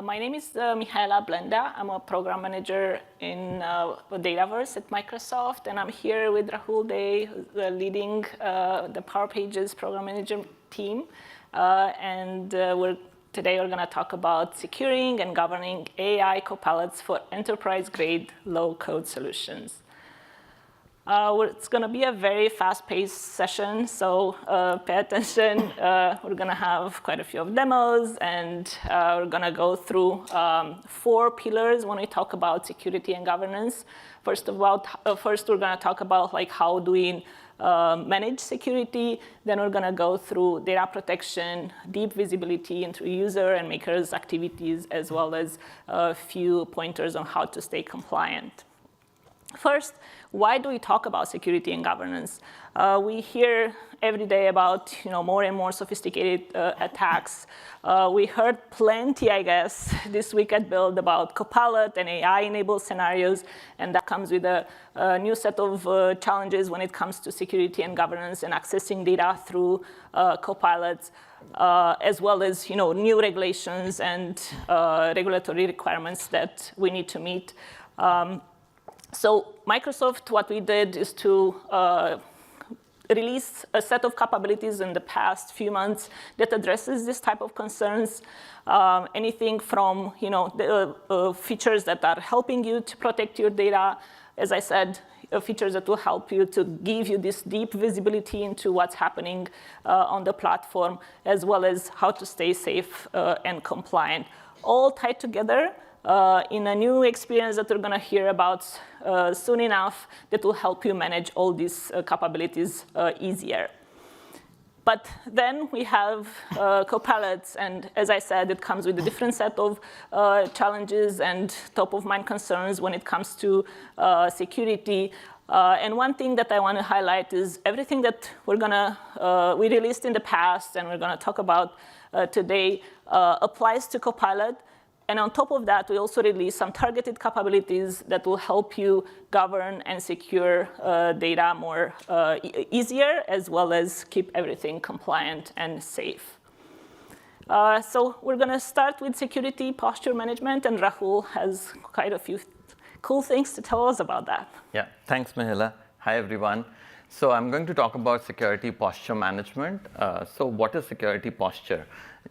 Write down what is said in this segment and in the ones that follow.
My name is Mihaela Blenda. I'm a program manager in Dataverse at Microsoft, and I'm here with Rahul Dey, leading the Power Pages program manager team. Today we're going to talk about securing and governing AI copilots for enterprise-grade low-code solutions. It's going to be a very fast-paced session, so pay attention. We're going to have quite a few of demos, and we're going to go through 4 pillars when we talk about security and governance. First, we're going to talk about how do we manage security. Then we're going to go through data protection, deep visibility into user and makers' activities, as well as a few pointers on how to stay compliant. First, why do we talk about security and governance? We hear every day about more and more sophisticated attacks. We heard plenty, I guess, this week at Build about Copilot and AI-enabled scenarios, and that comes with a new set of challenges when it comes to security and governance and accessing data through Copilots, as well as new regulations and regulatory requirements that we need to meet. So Microsoft, what we did is to release a set of capabilities in the past few months that addresses this type of concerns. Anything from the features that are helping you to protect your data, as I said, features that will help you to give you this deep visibility into what's happening on the platform, as well as how to stay safe and compliant, all tied together in a new experience that we're going to hear about soon enough that will help you manage all these capabilities easier. But then we have Copilots, and as I said, it comes with a different set of challenges and top-of-mind concerns when it comes to security. And one thing that I want to highlight is everything that we released in the past and we're going to talk about today applies to Copilot. And on top of that, we also release some targeted capabilities that will help you govern and secure data more easier, as well as keep everything compliant and safe. So we're going to start with security posture management, and Rahul has quite a few cool things to tell us about that. Yeah, thanks, Mihaela. Hi, everyone. So I'm going to talk about security posture management. So what is security posture?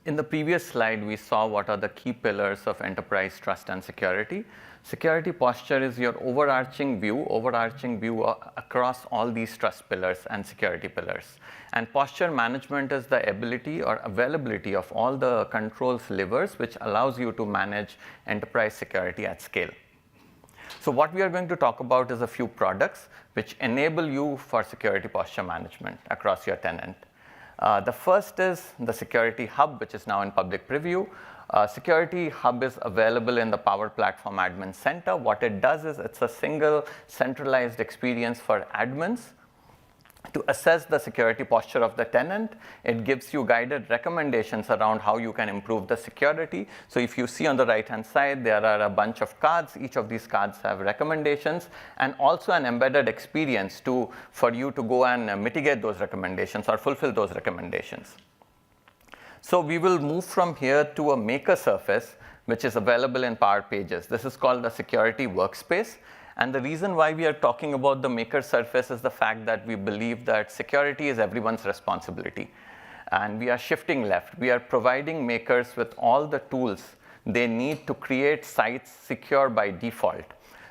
In the previous slide, we saw what are the key pillars of enterprise trust and security. Security posture is your overarching view across all these trust pillars and security pillars. And posture management is the ability or availability of all the controls levers which allows you to manage enterprise security at scale. So what we are going to talk about is a few products which enable you for security posture management across your tenant. The first is the Security Hub, which is now in public preview. Security Hub is available in the Power Platform Admin Center. What it does is it's a single centralized experience for admins to assess the security posture of the tenant. It gives you guided recommendations around how you can improve the security. So if you see on the right-hand side, there are a bunch of cards. Each of these cards have recommendations and also an embedded experience for you to go and mitigate those recommendations or fulfill those recommendations. So we will move from here to a maker surface, which is available in Power Pages. This is called the Security Workspace. And the reason why we are talking about the maker surface is the fact that we believe that security is everyone's responsibility. And we are shifting left. We are providing makers with all the tools they need to create sites secure by default.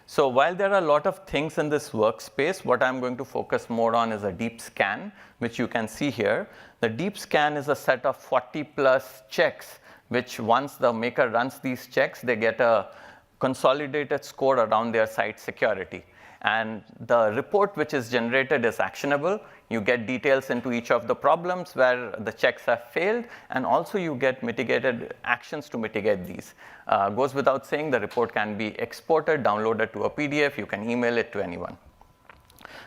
So while there are a lot of things in this workspace, what I'm going to focus more on is a deep scan, which you can see here. The deep scan is a set of 40+ checks, which once the maker runs these checks, they get a consolidated score around their site security. And the report which is generated is actionable. You get details into each of the problems where the checks have failed, and also you get mitigated actions to mitigate these. Goes without saying, the report can be exported, downloaded to a PDF. You can email it to anyone.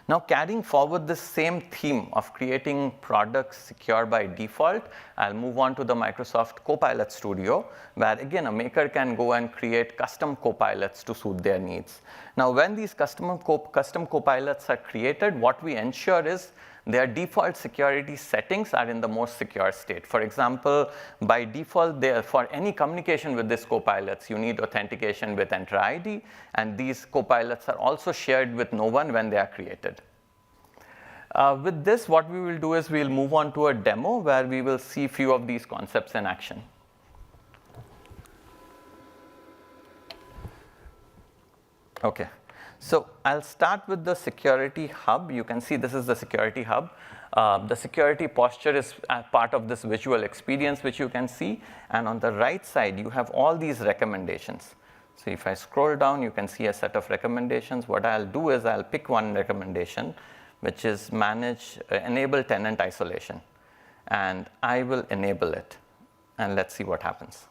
Now, carrying forward this same theme of creating products secure by default, I'll move on to the Microsoft Copilot Studio, where again, a maker can go and create custom copilots to suit their needs. Now, when these custom copilots are created, what we ensure is their default security settings are in the most secure state. For example, by default, for any communication with these copilots, you need authentication with Entra ID, and these copilots are also shared with no one when they are created. With this, what we will do is we'll move on to a demo where we will see a few of these concepts in action. Okay, so I'll start with the security hub. You can see this is the security hub. The security posture is part of this visual experience, which you can see. And on the right side, you have all these recommendations. So if I scroll down, you can see a set of recommendations. What I'll do is I'll pick one recommendation, which is enable tenant isolation. And I will enable it. And let's see what happens.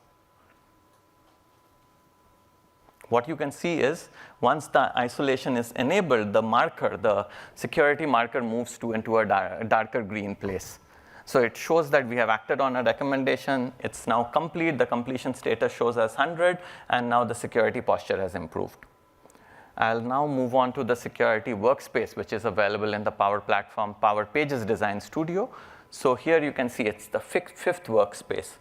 What you can see is once the isolation is enabled, the security marker moves into a darker green place. So it shows that we have acted on a recommendation. It's now complete. The completion status shows as 100, and now the security posture has improved. I'll now move on to the security workspace, which is available in the Power Platform Power Pages Design Studio. So here you can see it's the fifth workspace.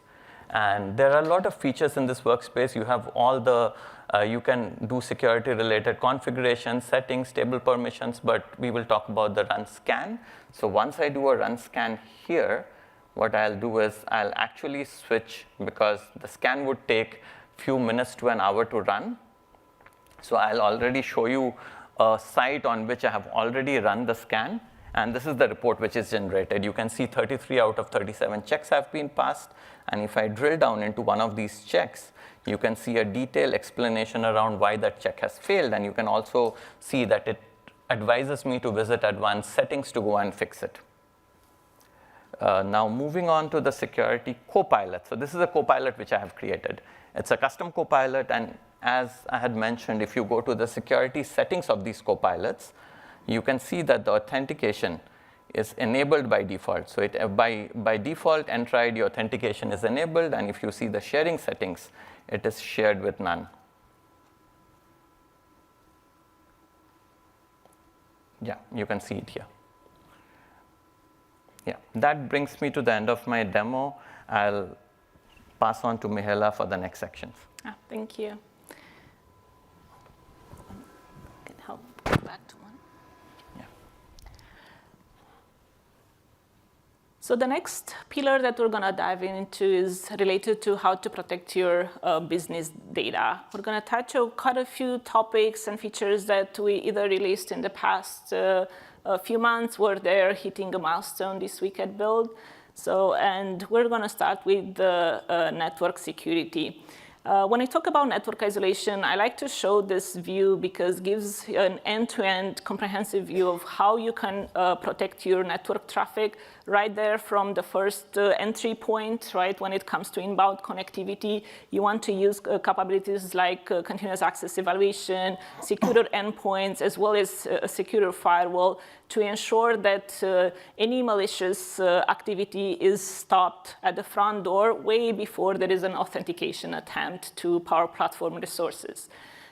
And there are a lot of features in this workspace. You have all the, you can do security-related configurations, settings, table permissions, but we will talk about the run scan. So once I do a run scan here, what I'll do is I'll actually switch, because the scan would take a few minutes to an hour to run. So I'll already show you a site on which I have already run the scan. And this is the report which is generated. You can see 33 out of 37 checks have been passed. And if I drill down into one of these checks, you can see a detailed explanation around why that check has failed. And you can also see that it advises me to visit advanced settings to go and fix it. Now moving on to the security copilot. So this is a copilot which I have created. It's a custom copilot, and as I had mentioned, if you go to the security settings of these copilots, you can see that the authentication is enabled by default. So by default, Entra ID authentication is enabled, and if you see the sharing settings, it is shared with none. Yeah, you can see it here. Yeah, that brings me to the end of my demo. I'll pass on to Mihela for the next sections. Thank you. Can help go back to one. Yeah. So the next pillar that we're going to dive into is related to how to protect your business data. We're going to touch on quite a few topics and features that we either released in the past a few months, or they're hitting a milestone this week at Build. So, and we're going to start with the network security. When I talk about network isolation, I like to show this view because it gives an end-to-end comprehensive view of how you can protect your network traffic right there from the first entry point, right? When it comes to inbound connectivity, you want to use capabilities like continuous access evaluation, secure endpoints, as well as a secure firewall to ensure that any malicious activity is stopped at the front door way before there is an authentication attempt to Power Platform resources.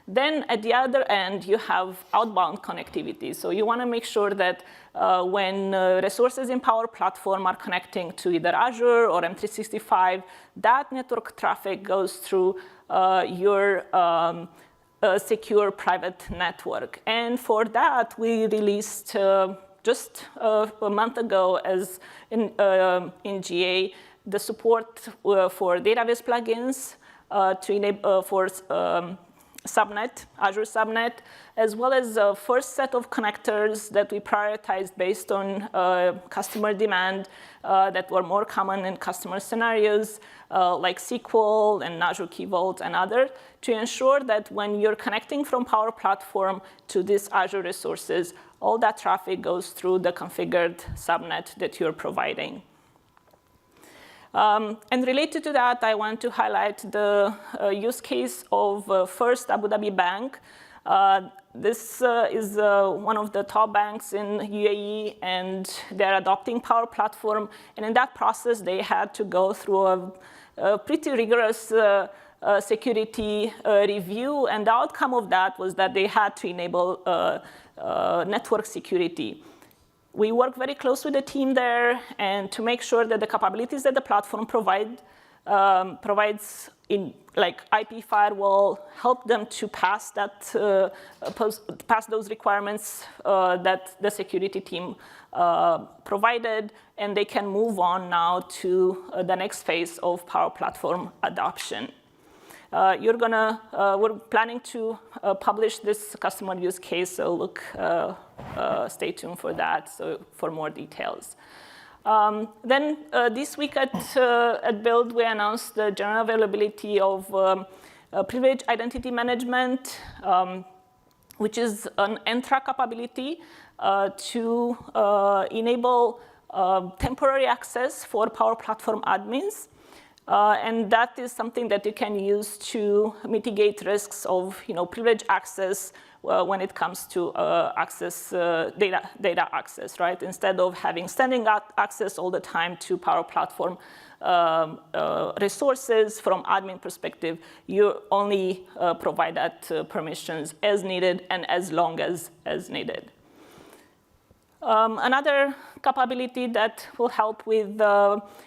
Then at the other end, you have outbound connectivity. So you want to make sure that when resources in Power Platform are connecting to either Azure or M365, that network traffic goes through your secure private network. And for that, we released just a month ago as in GA, the support for database plugins to enable for Subnet, Azure Subnet, as well as the first set of connectors that we prioritized based on customer demand that were more common in customer scenarios, like SQL and Azure Key Vault and others, to ensure that when you're connecting from Power Platform to these Azure resources, all that traffic goes through the configured subnet that you're providing. And related to that, I want to highlight the use case of First Abu Dhabi Bank. This is one of the top banks in UAE, and they're adopting Power Platform. And in that process, they had to go through a pretty rigorous security review. And the outcome of that was that they had to enable network security. We work very close with the team there, and to make sure that the capabilities that the platform provides in like IP firewall help them to pass that pass those requirements that the security team provided, and they can move on now to the next phase of Power Platform adoption. We're planning to publish this customer use case, so stay tuned for that, so for more details. Then this week at Build, we announced the general availability of Privileged Identity Management, which is an Entra capability to enable temporary access for Power Platform admins. And that is something that you can use to mitigate risks of privileged access when it comes to data access, right? Instead of having standing access all the time to Power Platform resources from admin perspective, you only provide that permissions as needed and as long as needed. Another capability that will help with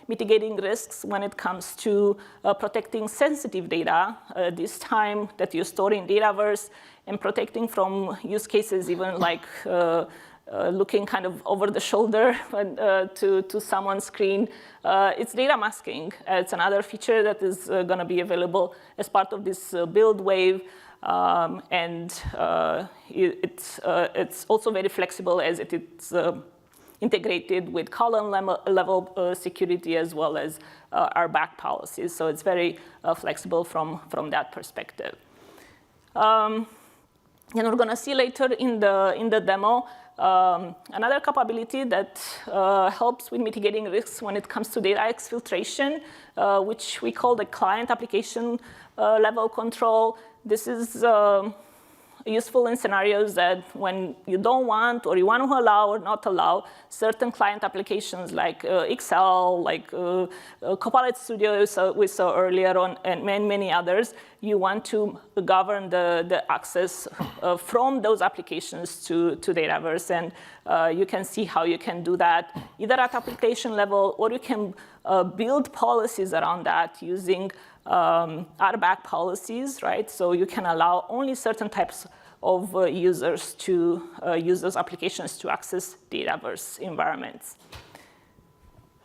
mitigating risks when it comes to protecting sensitive data, this time that you store in Dataverse, and protecting from use cases even like looking kind of over the shoulder to someone's screen. It's data masking. It's another feature that is going to be available as part of this build wave. It's also very flexible as it's integrated with column level security as well as our back policies. So it's very flexible from that perspective. And we're going to see later in the demo another capability that helps with mitigating risks when it comes to data exfiltration, which we call the client application level control. This is useful in scenarios that when you don't want or you want to allow or not allow certain client applications like Excel, like Copilot Studio we saw earlier on, and many others, you want to govern the access from those applications to Dataverse. And you can see how you can do that either at application level, or you can build policies around that using RBAC policies, right? So you can allow only certain types of users to use those applications to access Dataverse environments.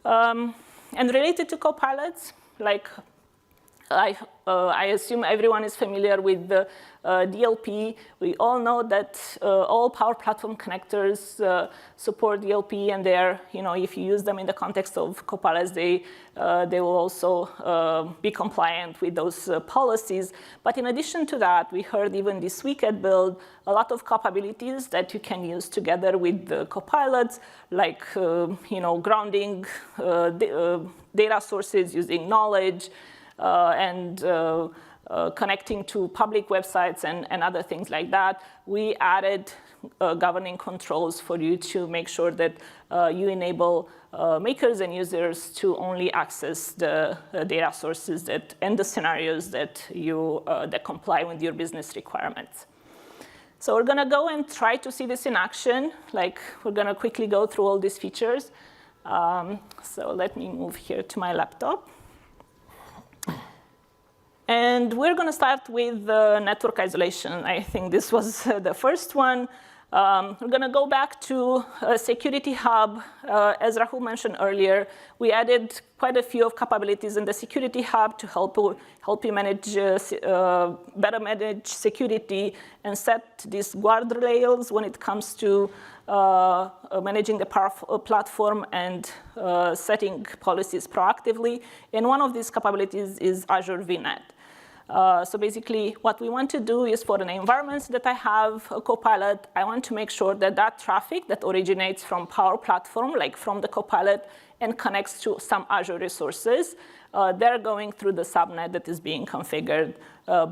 And related to Copilots, like I assume everyone is familiar with the DLP. We all know that all Power Platform connectors support DLP, and they're, if you use them in the context of Copilots, they will also be compliant with those policies. But in addition to that, we heard even this week at Build a lot of capabilities that you can use together with the Copilots, like grounding data sources using knowledge, and connecting to public websites and other things like that. We added governing controls for you to make sure that you enable makers and users to only access the data sources and the scenarios that comply with your business requirements. So we're going to go and try to see this in action. Like, we're going to quickly go through all these features. So let me move here to my laptop. And we're going to start with network isolation. I think this was the first one. We're going to go back to Security Hub. As Rahul mentioned earlier, we added quite a few of capabilities in the Security Hub to help you manage, better manage security and set these guardrails when it comes to managing the Power Platform and setting policies proactively. And one of these capabilities is Azure VNet. So basically, what we want to do is for the environments that I have a Copilot, I want to make sure that that traffic that originates from Power Platform, like from the Copilot, and connects to some Azure resources, they're going through the subnet that is being configured,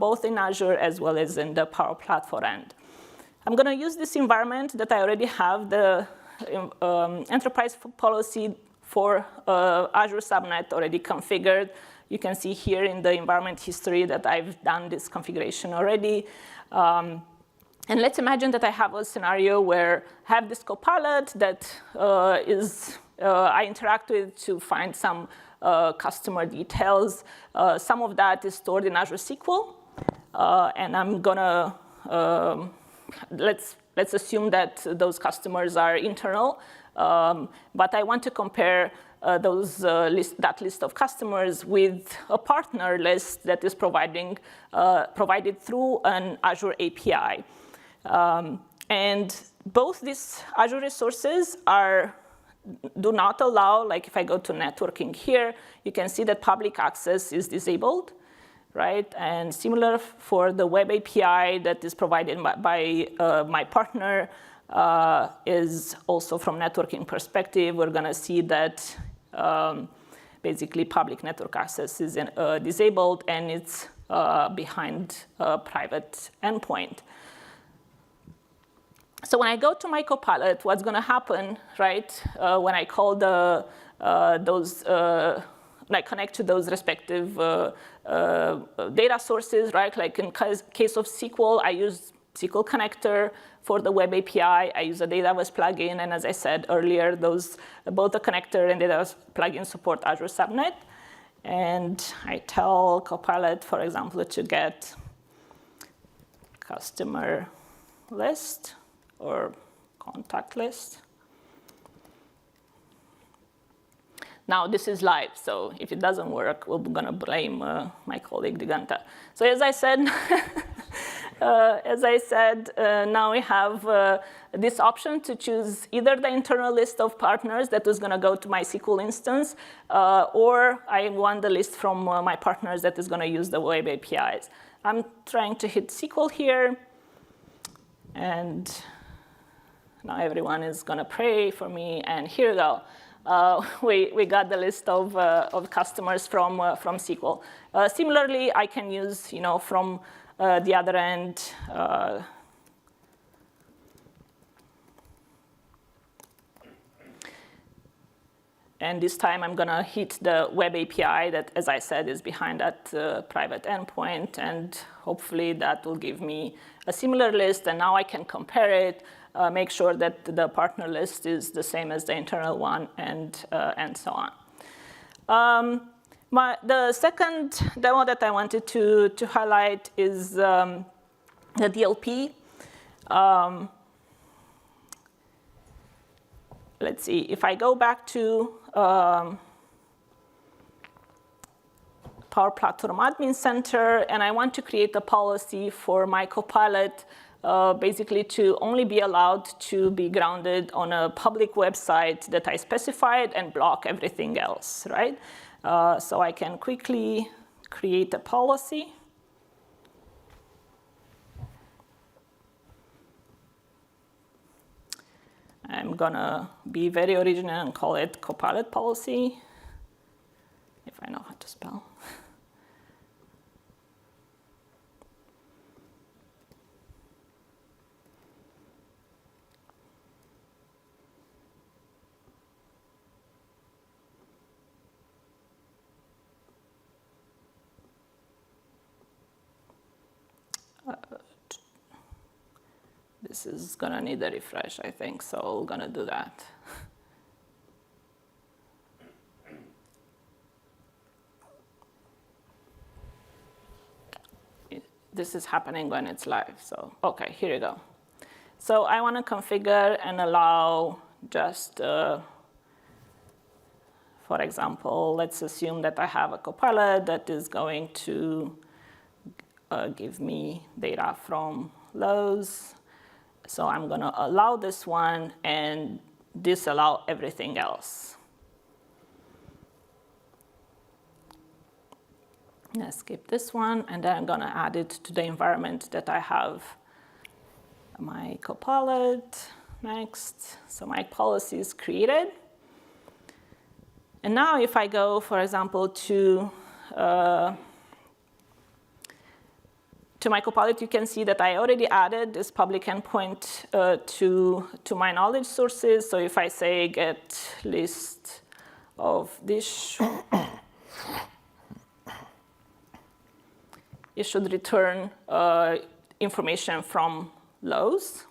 both in Azure as well as in the Power Platform end. I'm going to use this environment that I already have, the enterprise policy for Azure subnet already configured. You can see here in the environment history that I've done this configuration already. And let's imagine that I have a scenario where I have this Copilot that I interact with to find some customer details. Some of that is stored in Azure SQL. And I'm gonna, let's assume that those customers are internal. But I want to compare that list of customers with a partner list that is provided through an Azure API. And both these Azure resources do not allow, like if I go to networking here, you can see that public access is disabled, right? And similar for the web API that is provided by my partner is also from networking perspective. We're gonna see that basically public network access is disabled and it's behind a private endpoint. So when I go to my Copilot, what's going to happen, right? When I call when I connect to those respective data sources, right? Like in case of SQL, I use SQL connector. For the web API, I use a Dataverse plugin. And as I said earlier, both the connector and Dataverse plugin support Azure Subnet. And I tell Copilot, for example, to get customer list or contact list. Now this is live, so if it doesn't work, we're gonna blame my colleague Diganta. So as I said, now we have this option to choose either the internal list of partners that is gonna go to my SQL instance, or I want the list from my partners that is gonna use the web APIs. I'm trying to hit SQL here, and now everyone is gonna pray for me, and here we go. We got the list of customers from SQL. Similarly, I can use, from the other end, and this time I'm gonna hit the web API that, as I said, is behind that private endpoint, and hopefully that will give me a similar list, and now I can compare it, make sure that the partner list is the same as the internal one, and so on. The second demo that I wanted to highlight is the DLP. Let's see, if I go back to Power Platform Admin Center, and I want to create a policy for my Copilot, basically to only be allowed to be grounded on a public website that I specified and block everything else, right? So I can quickly create a policy. I'm gonna be very original and call it Copilot policy, if I know how to spell. This is gonna need a refresh, I think, so we're gonna do that. This is happening when it's live, so okay, here you go. So I wanna configure and allow just, for example, let's assume that I have a Copilot that is going to give me data from Lowe's. So I'm going to allow this one and disallow everything else. Let's skip this one, and then I'm going to add it to the environment that I have my Copilot. Next. So my policy is created. And now if I go, for example, to my Copilot, you can see that I already added this public endpoint to my knowledge sources. So if I say get list of this, it should return information from Lowe's.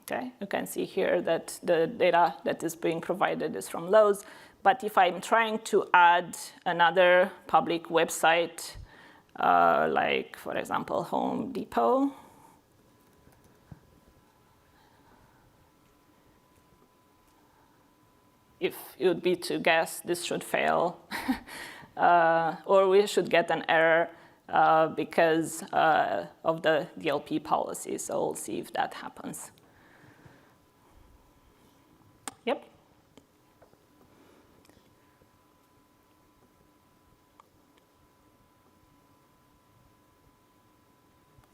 Okay, you can see here that the data that is being provided is from Lowe's. But if I'm trying to add another public website, like, for example, Home Depot, if it would be to guess, this should fail. Or we should get an error because of the DLP policy. So we'll see if that happens. Yep.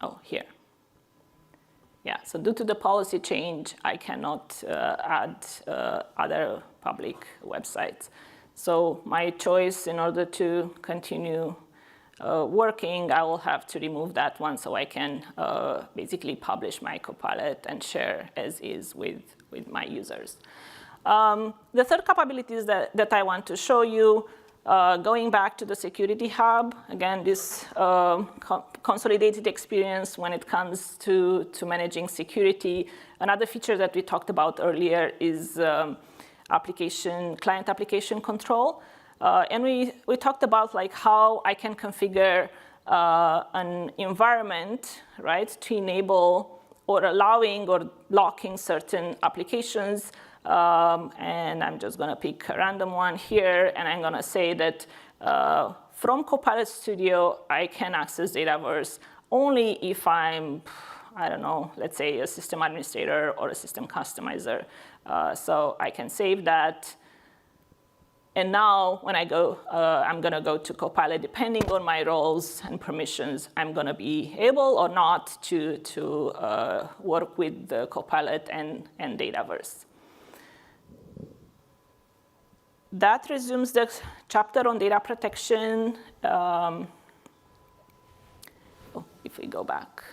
Oh, here. Yeah, so due to the policy change, I cannot add other public websites. So my choice, in order to continue working, I will have to remove that one so I can basically publish my Copilot and share as is with my users. The third capabilities that I want to show you, going back to the Security Hub, again, this consolidated experience when it comes to managing security. Another feature that we talked about earlier is client application control. And we talked about like how I can configure an environment, right, to enable or allowing or locking certain applications. And I'm just going to pick a random one here, and I'm going to say that from Copilot Studio, I can access Dataverse only if I'm, I don't know, let's say a system administrator or a system customizer. So I can save that. And now when I go, I'm going to go to Copilot. Depending on my roles and permissions, I'm going to be able or not to work with the Copilot and Dataverse. That resumes the chapter on data protection. If we go back.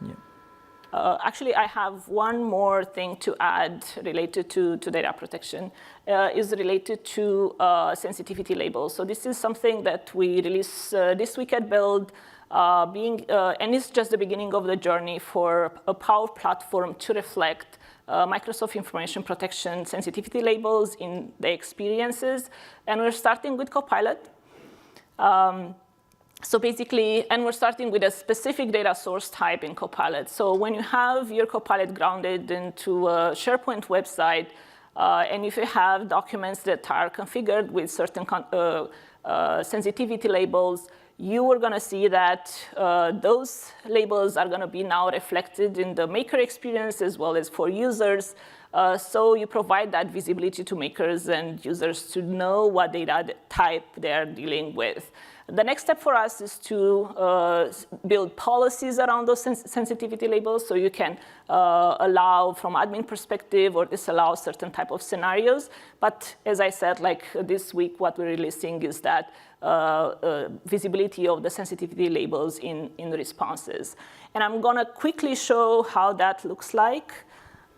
Yeah. Actually, I have one more thing to add related to data protection. Is related to sensitivity labels. So this is something that we released this week at Build, and it's just the beginning of the journey for a Power Platform to reflect Microsoft Information Protection sensitivity labels in the experiences. And we're starting with Copilot. So basically, and we're starting with a specific data source type in Copilot. So when you have your Copilot grounded into a SharePoint website, and if you have documents that are configured with certain sensitivity labels, you are going to see that those labels are going to be now reflected in the maker experience as well as for users. So you provide that visibility to makers and users to know what data type they're dealing with. The next step for us is to build policies around those sensitivity labels, so you can allow from admin perspective or disallow certain type of scenarios. But as I said, like this week, what we're releasing is that visibility of the sensitivity labels in responses. And I'm going to quickly show how that looks like.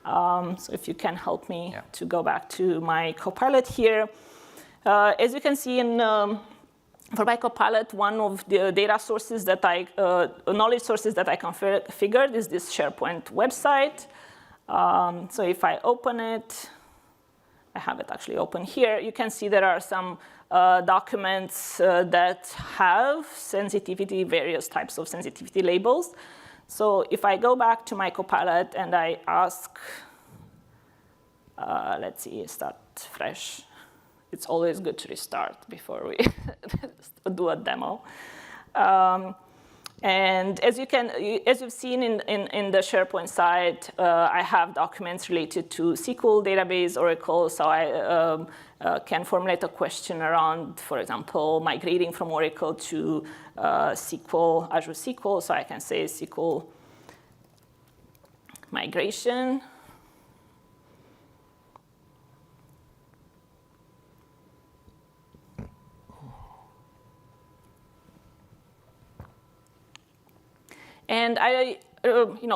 So if you can help me to go back to my Copilot here. As you can see for my Copilot, one of the data sources that knowledge sources that I configured is this SharePoint website. So if I open it, I have it actually open here. You can see there are some documents that have various types of sensitivity labels. So if I go back to my Copilot and I ask, let's see, start fresh. It's always good to restart before we do a demo. And as you've seen in the SharePoint side, I have documents related to SQL database, Oracle. So I can formulate a question around, for example, migrating from Oracle to SQL, Azure SQL. So I can say SQL migration. And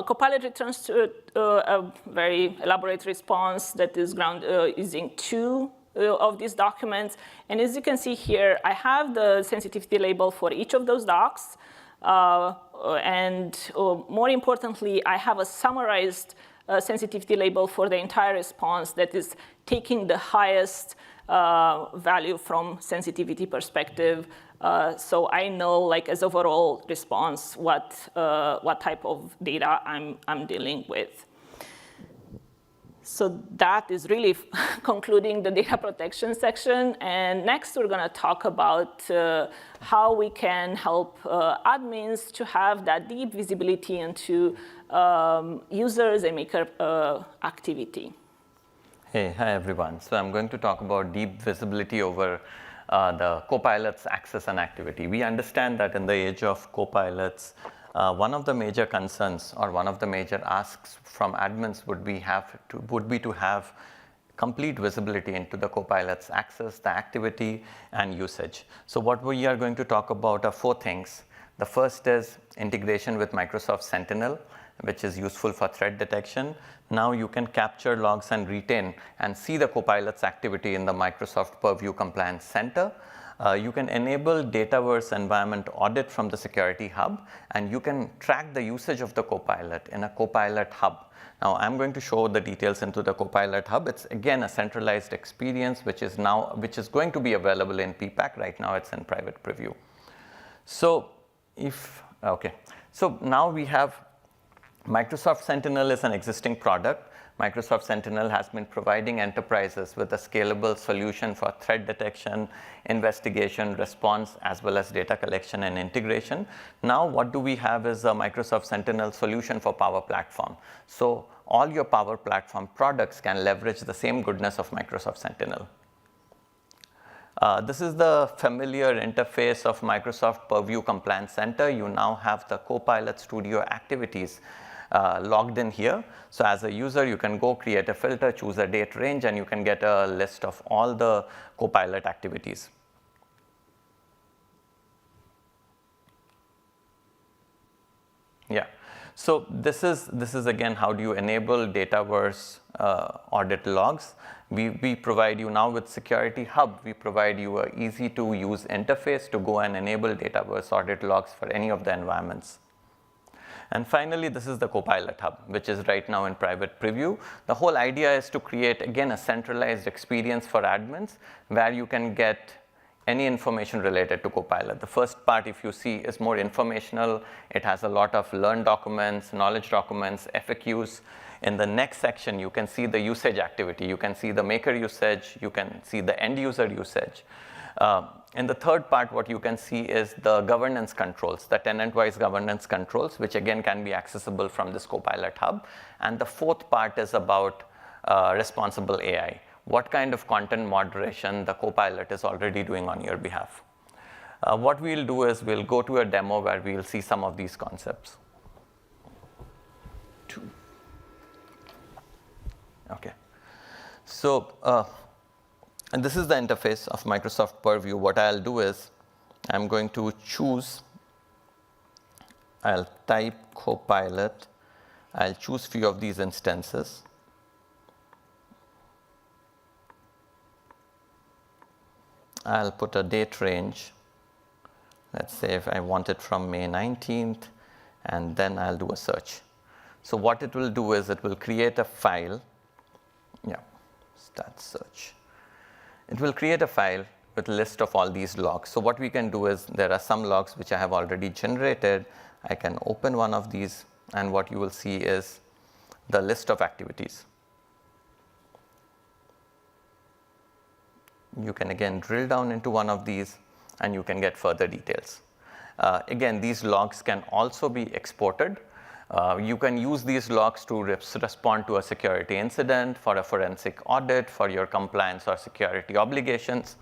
Copilot returns to a very elaborate response that is using two of these documents. And as you can see here, I have the sensitivity label for each of those docs. And more importantly, I have a summarized sensitivity label for the entire response that is taking the highest value from sensitivity perspective. So I know, like, as overall response, what type of data I'm dealing with. So that is really concluding the data protection section. And next, we're going to talk about how we can help admins to have that deep visibility into users and maker activity. Hey, hi everyone. So I'm going to talk about deep visibility over the Copilot's access and activity. We understand that in the age of Copilots, one of the major concerns or one of the major asks from admins would be to have complete visibility into the Copilot's access, the activity, and usage. So what we are going to talk about are 4 things. The first is integration with Microsoft Sentinel, which is useful for threat detection. Now you can capture logs and retain and see the Copilot's activity in the Microsoft Purview Compliance Center. You can enable Dataverse environment audit from the Security Hub, and you can track the usage of the Copilot in a Copilot Hub. Now I'm going to show the details into the Copilot Hub. It's again a centralized experience which is going to be available in PPAC. Right now it's in private preview. So now we have Microsoft Sentinel is an existing product. Microsoft Sentinel has been providing enterprises with a scalable solution for threat detection, investigation, response, as well as data collection and integration. Now what do we have is a Microsoft Sentinel solution for Power Platform. So all your Power Platform products can leverage the same goodness of Microsoft Sentinel. This is the familiar interface of Microsoft Purview Compliance Center. You now have the Copilot Studio activities logged in here. So as a user, you can go create a filter, choose a date range, and you can get a list of all the Copilot activities. Yeah. So this is again, how do you enable Dataverse audit logs? We provide you now with Security Hub. We provide you an easy to use interface to go and enable Dataverse audit logs for any of the environments. And finally, this is the Copilot Hub, which is right now in private preview. The whole idea is to create, again, a centralized experience for admins where you can get any information related to Copilot. The first part, if you see, is more informational. It has a lot of learn documents, knowledge documents, FAQs. In the next section, you can see the usage activity. You can see the maker usage. You can see the end user usage. In the third part, what you can see is the governance controls, the tenant-wise governance controls, which again can be accessible from this Copilot Hub. And the fourth part is about responsible AI. What kind of content moderation the Copilot is already doing on your behalf. What we'll do is we'll go to a demo where we'll see some of these concepts. Okay. So, and this is the interface of Microsoft Purview. What I'll do is I'm going to choose, I'll type Copilot. I'll choose few of these instances. I'll put a date range. Let's say if I want it from May 19th, and then I'll do a search. So what it will do is it will create a file. Yeah, start search. It will create a file with a list of all these logs. So what we can do is there are some logs which I have already generated. I can open one of these, and what you will see is the list of activities. You can again drill down into one of these, and you can get further details. Again, these logs can also be exported. You can use these logs to respond to a security incident, for a forensic audit, for your compliance or security obligations.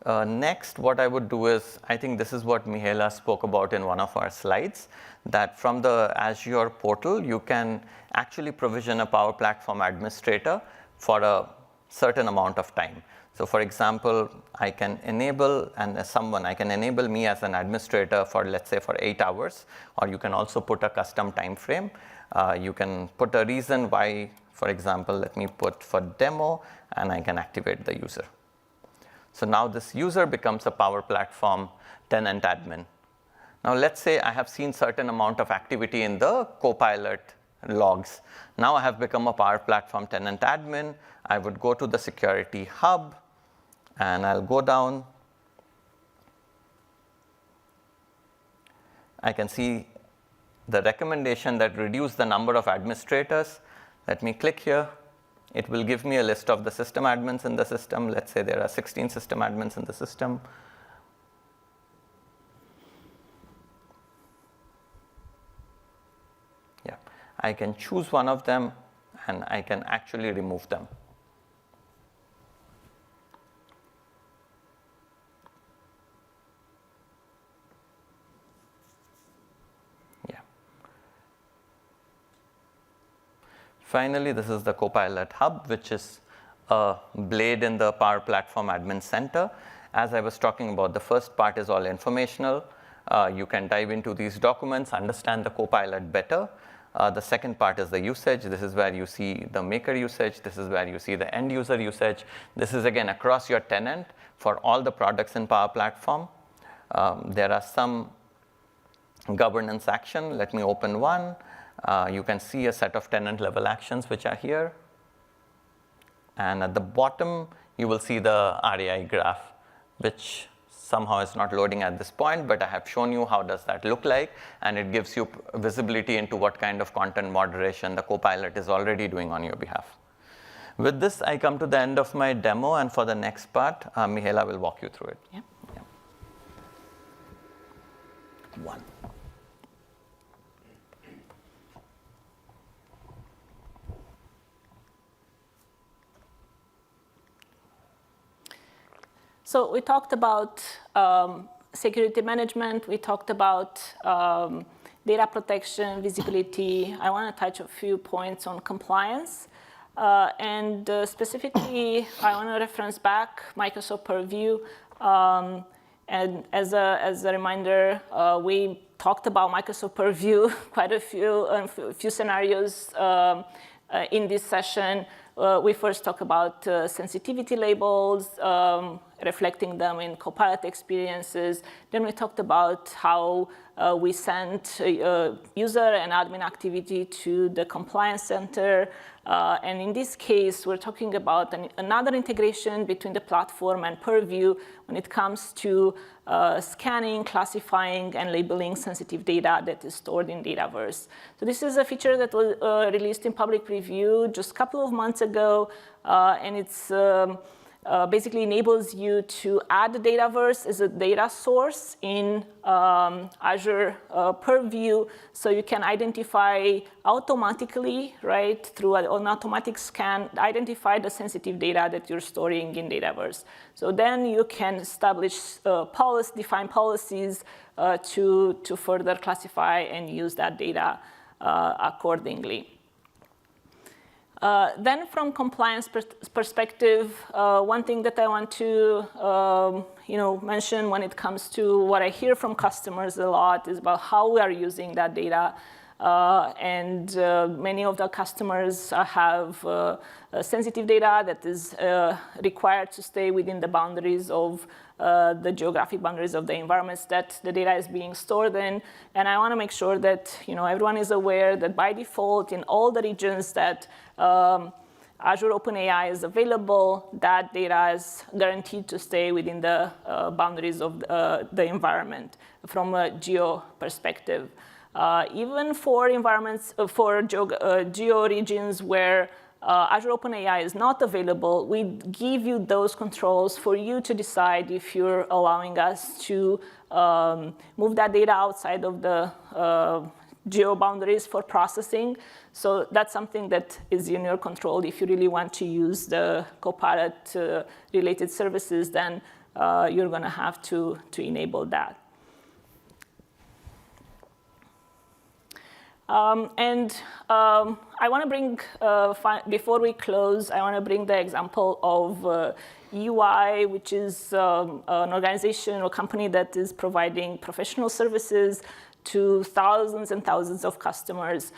Next, what I would do is, I think this is what Mihaela spoke about in one of our slides, that from the Azure portal, you can actually provision a Power Platform administrator for a certain amount of time. So for example, I can enable me as an administrator for, let's say, for 8 hours, or you can also put a custom time frame. You can put a reason why For example, let me put for demo, and I can activate the user. So now this user becomes a Power Platform tenant admin. Now let's say I have seen certain amount of activity in the Copilot logs. Now I have become a Power Platform tenant admin. I would go to the Security Hub, and I'll go down. I can see the recommendation that reduce the number of administrators. Let me click here. It will give me a list of the system admins in the system. Let's say there are 16 system admins in the system. Yeah, I can choose one of them, and I can actually remove them. Finally, this is the Copilot Hub, which is a blade in the Power Platform Admin Center. As I was talking about, the first part is all informational. You can dive into these documents, understand the Copilot better. The second part is the usage. This is where you see the maker usage. This is where you see the end user usage. This is, again, across your tenant for all the products in Power Platform. There are some governance action. Let me open one. You can see a set of tenant level actions which are here. And at the bottom, you will see the RAI graph, which somehow is not loading at this point, but I have shown you how does that look like, and it gives you visibility into what kind of content moderation the Copilot is already doing on your behalf. With this, I come to the end of my demo, and for the next part, Mihaela will walk you through it. Yeah. One. So we talked about security management. We talked about data protection, visibility. I want to touch a few points on compliance. And specifically, I want to reference back Microsoft Purview. And as a reminder, we talked about Microsoft Purview quite a few scenarios in this session. We first talk about sensitivity labels, reflecting them in Copilot experiences. Then we talked about how we sent user and admin activity to the compliance center. And in this case, we're talking about another integration between the platform and Purview when it comes to scanning, classifying, and labeling sensitive data that is stored in Dataverse. So this is a feature that was released in public preview just a couple of months ago, and it's basically enables you to add the Dataverse as a data source in Azure Purview, so you can identify automatically, right, through an automatic scan, identify the sensitive data that you're storing in Dataverse. So then you can establish define policies to further classify and use that data accordingly. Then from compliance perspective, one thing that I want to mention when it comes to what I hear from customers a lot is about how we are using that data. And many of the customers have sensitive data that is required to stay within the boundaries of the geographic boundaries of the environments that the data is being stored in. And I want to make sure that everyone is aware that by default, in all the regions that Azure OpenAI is available, that data is guaranteed to stay within the boundaries of the environment from a geo perspective. Even for environments, for geo regions where Azure OpenAI is not available, we give you those controls for you to decide if you're allowing us to move that data outside of the geo boundaries for processing. So that's something that is in your control. If you really want to use the Copilot related services, then you're going to have to enable that. I want to bring, before we close, I want to bring the example of EY, which is an organization or company that is providing professional services to thousands and thousands of customers.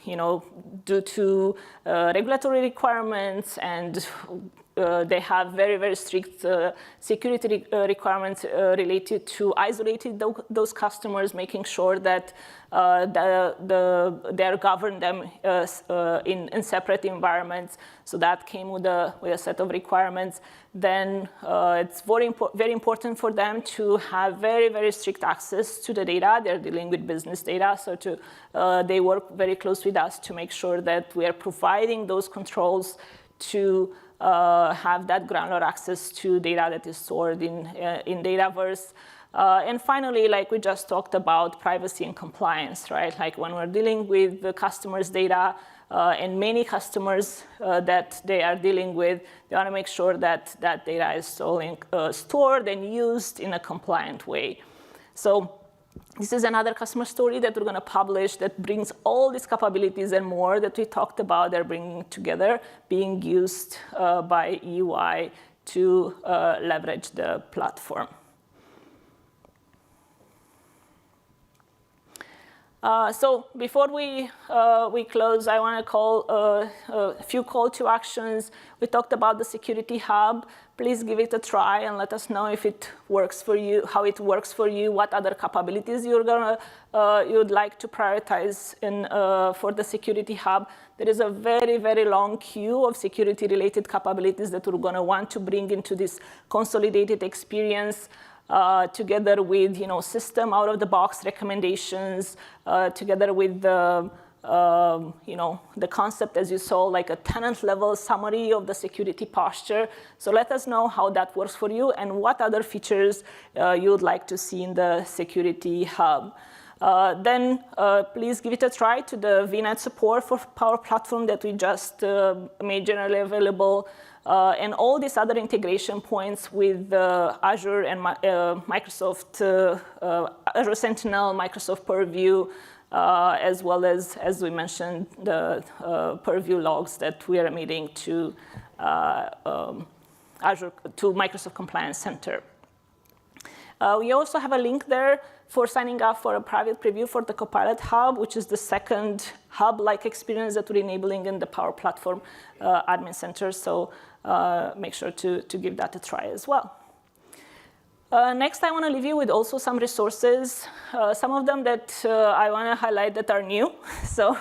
due to regulatory requirements, and they have very, very strict security requirements related to isolating those customers, making sure that they're governed them in separate environments. So that came with a set of requirements. Then it's very important for them to have very, very strict access to the data. They're dealing with business data, so they work very close with us to make sure that we are providing those controls to have that granular access to data that is stored in Dataverse. And finally, like we just talked about, privacy and compliance, right? Like when we're dealing with the customer's data, and many customers that they are dealing with, they want to make sure that that data is stored and used in a compliant way. So this is another customer story that we're going to publish that brings all these capabilities and more that we talked about. They're bringing together, being used by EY to leverage the platform. So before we close, I want to call a few call to actions. We talked about the Security Hub. Please give it a try and let us know if it works for you, how it works for you, what other capabilities you'd like to prioritize for the Security Hub. There is a very, very long queue of security-related capabilities that we're going to want to bring into this consolidated experience. Together with system out-of-the-box recommendations, together with the concept, as you saw, like a tenant-level summary of the security posture. So let us know how that works for you and what other features you would like to see in the Security Hub. Then please give it a try to the VNet support for Power Platform that we just made generally available. And all these other integration points with Azure and Microsoft, Azure Sentinel, Microsoft Purview, as well as we mentioned, the Purview logs that we are emitting to Azure, to Microsoft Compliance Center. We also have a link there for signing up for a private preview for the Copilot Hub, which is the second hub-like experience that we're enabling in the Power Platform Admin Center. So make sure to give that a try as well. Next, I want to leave you with also some resources, some of them that I want to highlight that are new. So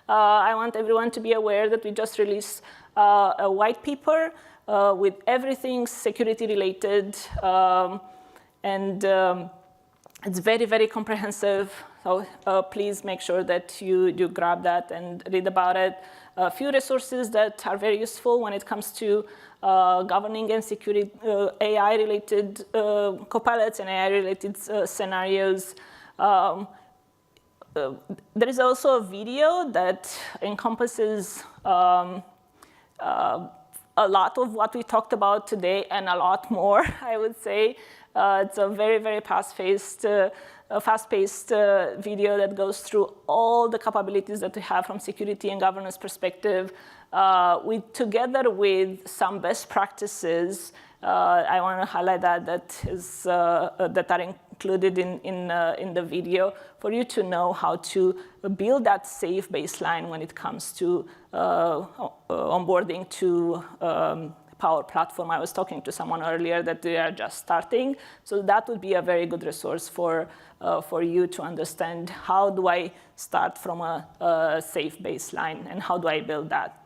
I want everyone to be aware that we just released a white paper with everything security-related. And it's very, very comprehensive. So please make sure that you do grab that and read about it. A few resources that are very useful when it comes to governing and securing AI-related copilots and AI-related scenarios. There is also a video that encompasses a lot of what we talked about today and a lot more, I would say. It's a very, very fast-paced video that goes through all the capabilities that we have from security and governance perspective, together with some best practices. I want to highlight that are included in the video for you to know how to build that safe baseline when it comes to onboarding to Power Platform. I was talking to someone earlier that they are just starting, so that would be a very good resource for you to understand how do I start from a safe baseline and how do I build that.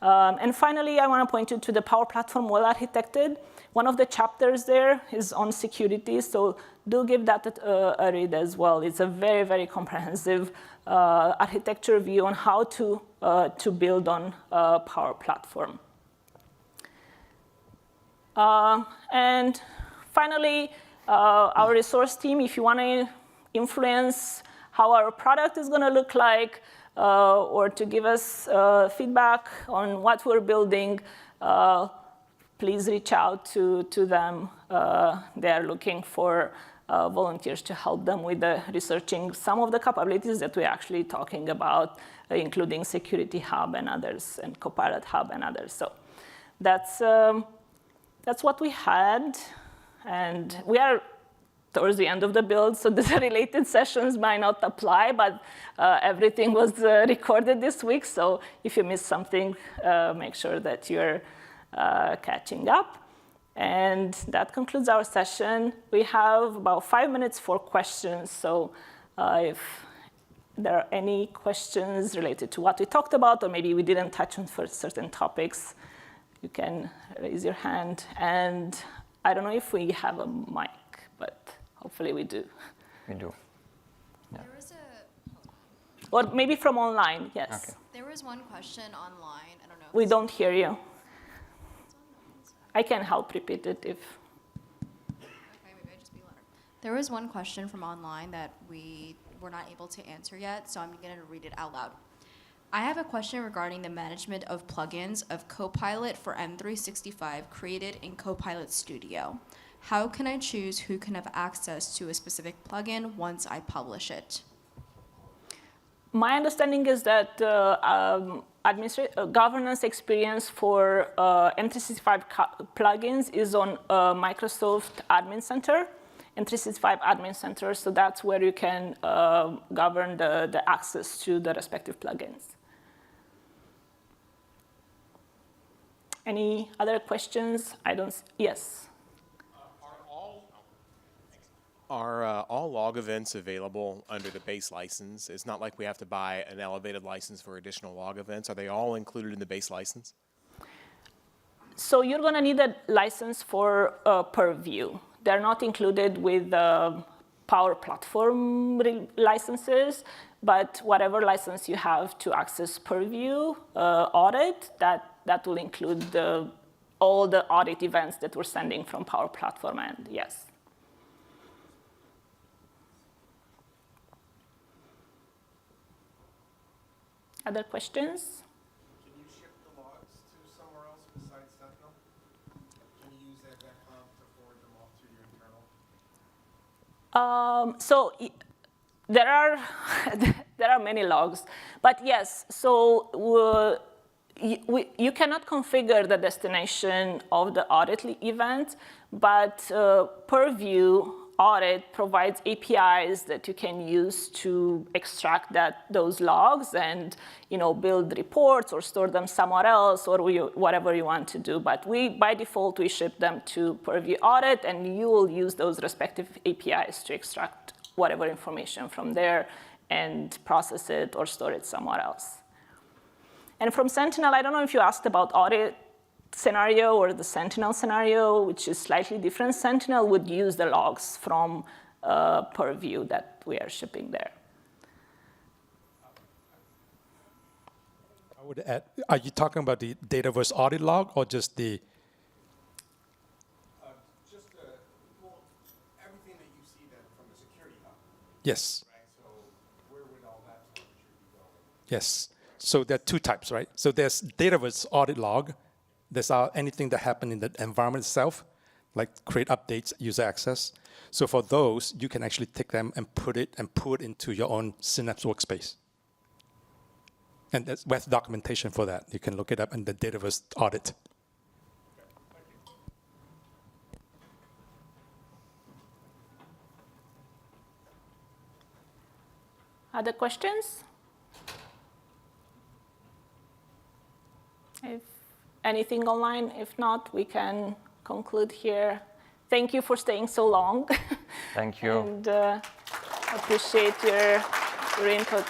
And finally, I want to point you to the Power Platform Well Architected. One of the chapters there is on security, so do give that a read as well. It's a very, very comprehensive architecture view on how to build on Power Platform. And finally, our resource team, if you want to influence how our product is going to look like, or to give us feedback on what we're building, please reach out to them. They are looking for volunteers to help them with researching some of the capabilities that we're actually talking about, including Security Hub and others, and Copilot Hub and others. So that's what we had. And we are towards the end of the build, so the related sessions might not apply, but everything was recorded this week, so if you missed something, make sure that you're catching up. And that concludes our session. We have about 5 minutes for questions, so if there are any questions related to what we talked about, or maybe we didn't touch on for certain topics, you can raise your hand. And I don't know if we have a mic, but hopefully we do. We do. Yeah. There was Or maybe from online, yes. Okay. there was one question online. I don't know. if We it's- don't hear you. I can help repeat it if. Okay, maybe I just be louder. There was one question from online that we were not able to answer yet, so I'm going to read it out loud. I have a question regarding the management of plugins of Copilot for M365 created in Copilot Studio. How can I choose who can have access to a specific plugin once I publish it? My understanding is that governance experience for M365 plugins is on Microsoft Admin Center, M365 Admin Center, so that's where you can govern the access to the respective plugins. Any other questions? Yes. Are all log events available under the base license? It's not like we have to buy an elevated license for additional log events. Are they all included in the base license? So you're going to need a license for Purview. They're not included with the Power Platform licenses, but whatever license you have to access Purview audit, that will include all the audit events that we're sending from Power Platform, and yes. Other questions? Can you ship the logs to somewhere else besides Sentinel? Can you use that DevConf to forward them off to your internal? There are many logs, but yes. So you cannot configure the destination of the audit event, but Purview audit provides APIs that you can use to extract those logs and build reports or store them somewhere else or whatever you want to do. But by default, we ship them to Purview audit, and you will use those respective APIs to extract whatever information from there and process it or store it somewhere else. And from Sentinel, I don't know if you asked about audit scenario or the Sentinel scenario, which is slightly different. Sentinel would use the logs from Purview that we are shipping there. I would add, are you talking about the Dataverse audit log or just the? Everything that you see then from the security hub, Yes. right? So where would all that telemetry be going? Yes. So there are two types, right? So there's Dataverse audit log. There's anything that happened in the environment itself, like create updates, user access. So for those, you can actually take them and put it into your own Synapse workspace. And we have documentation for that. You can look it up in the Dataverse audit. Other questions? If anything online, if not, we can conclude here. Thank you for staying so long. Thank you. And appreciate your input.